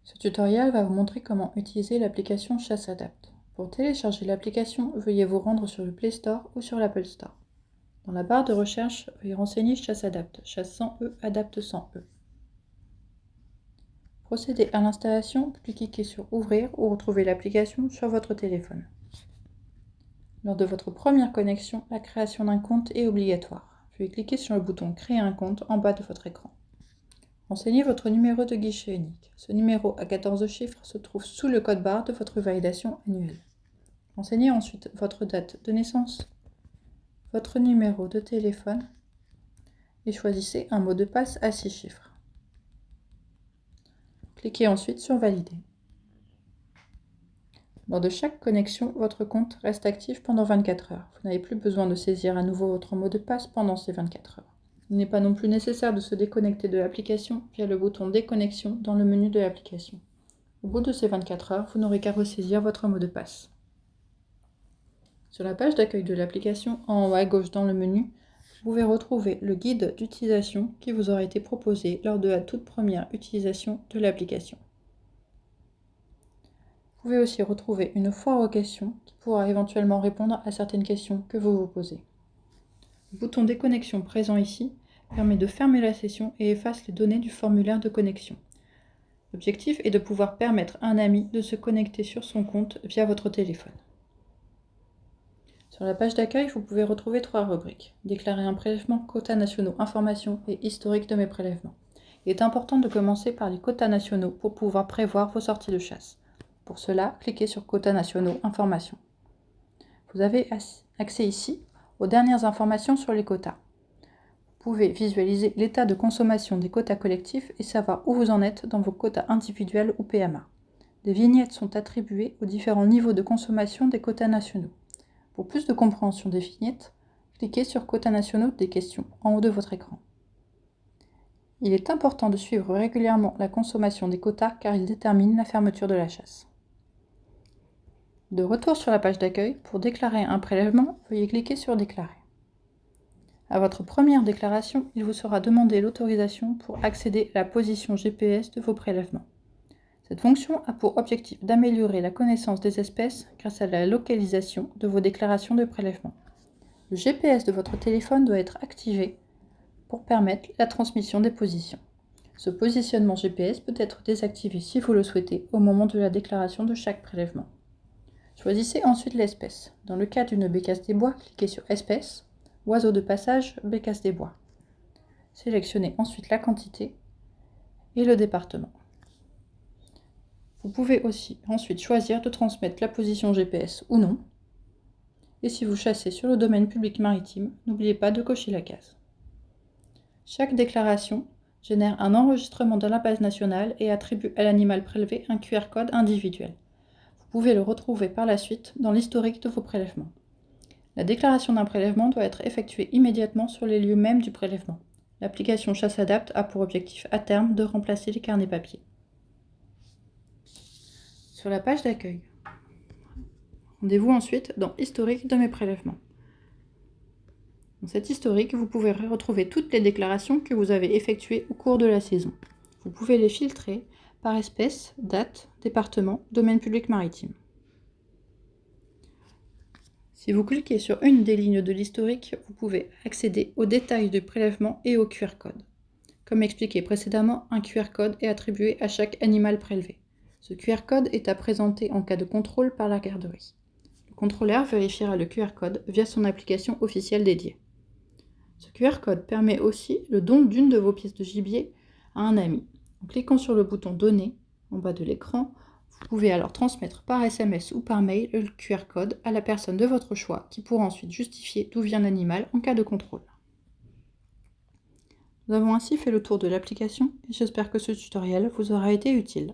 Ce tutoriel va vous montrer comment utiliser l'application ChasseAdapt. Pour télécharger l'application, veuillez vous rendre sur le Play Store ou sur l'Apple Store. Dans la barre de recherche, veuillez renseigner ChasseAdapt, chasse sans E, adapte sans E. Procédez à l'installation, puis cliquez sur Ouvrir ou retrouver l'application sur votre téléphone. Lors de votre première connexion, la création d'un compte est obligatoire. Veuillez cliquer sur le bouton Créer un compte en bas de votre écran. Renseignez votre numéro de guichet unique. Ce numéro à 14 chiffres se trouve sous le code barre de votre validation annuelle. Renseignez ensuite votre date de naissance, votre numéro de téléphone et choisissez un mot de passe à 6 chiffres. Cliquez ensuite sur Valider. Lors de chaque connexion, votre compte reste actif pendant 24 heures. Vous n'avez plus besoin de saisir à nouveau votre mot de passe pendant ces 24 heures. Il n'est pas non plus nécessaire de se déconnecter de l'application via le bouton Déconnexion dans le menu de l'application. Au bout de ces 24 heures, vous n'aurez qu'à ressaisir votre mot de passe. Sur la page d'accueil de l'application, en haut à gauche dans le menu, vous pouvez retrouver le guide d'utilisation qui vous aura été proposé lors de la toute première utilisation de l'application. Vous pouvez aussi retrouver une foire aux questions qui pourra éventuellement répondre à certaines questions que vous vous posez. Le bouton déconnexion présent ici permet de fermer la session et efface les données du formulaire de connexion. L'objectif est de pouvoir permettre à un ami de se connecter sur son compte via votre téléphone. Sur la page d'accueil, vous pouvez retrouver 3 rubriques. Déclarer un prélèvement, quotas nationaux, informations et historique de mes prélèvements. Il est important de commencer par les quotas nationaux pour pouvoir prévoir vos sorties de chasse. Pour cela, cliquez sur quotas nationaux, informations. Vous avez accès ici aux dernières informations sur les quotas. Vous pouvez visualiser l'état de consommation des quotas collectifs et savoir où vous en êtes dans vos quotas individuels ou PMA. Des vignettes sont attribuées aux différents niveaux de consommation des quotas nationaux. Pour plus de compréhension des vignettes, cliquez sur quotas nationaux des questions en haut de votre écran. Il est important de suivre régulièrement la consommation des quotas car ils déterminent la fermeture de la chasse. De retour sur la page d'accueil, pour déclarer un prélèvement, veuillez cliquer sur Déclarer. À votre première déclaration, il vous sera demandé l'autorisation pour accéder à la position GPS de vos prélèvements. Cette fonction a pour objectif d'améliorer la connaissance des espèces grâce à la localisation de vos déclarations de prélèvement. Le GPS de votre téléphone doit être activé pour permettre la transmission des positions. Ce positionnement GPS peut être désactivé si vous le souhaitez au moment de la déclaration de chaque prélèvement. Choisissez ensuite l'espèce. Dans le cas d'une bécasse des bois, cliquez sur Espèces, Oiseau de passage, bécasse des bois. Sélectionnez ensuite la quantité et le département. Vous pouvez aussi ensuite choisir de transmettre la position GPS ou non. Et si vous chassez sur le domaine public maritime, n'oubliez pas de cocher la case. Chaque déclaration génère un enregistrement dans la base nationale et attribue à l'animal prélevé un QR code individuel. Vous pouvez le retrouver par la suite dans l'historique de vos prélèvements. La déclaration d'un prélèvement doit être effectuée immédiatement sur les lieux mêmes du prélèvement. L'application ChasseAdapt a pour objectif à terme de remplacer les carnets papier. Sur la page d'accueil, rendez-vous ensuite dans Historique de mes prélèvements. Dans cet historique, vous pouvez retrouver toutes les déclarations que vous avez effectuées au cours de la saison. Vous pouvez les filtrer par espèce, date, département, domaine public maritime. Si vous cliquez sur une des lignes de l'historique, vous pouvez accéder aux détails du prélèvement et au QR code. Comme expliqué précédemment, un QR code est attribué à chaque animal prélevé. Ce QR code est à présenter en cas de contrôle par la garderie. Le contrôleur vérifiera le QR code via son application officielle dédiée. Ce QR code permet aussi le don d'une de vos pièces de gibier à un ami. En cliquant sur le bouton Donner en bas de l'écran, vous pouvez alors transmettre par SMS ou par mail le QR code à la personne de votre choix qui pourra ensuite justifier d'où vient l'animal en cas de contrôle. Nous avons ainsi fait le tour de l'application et j'espère que ce tutoriel vous aura été utile.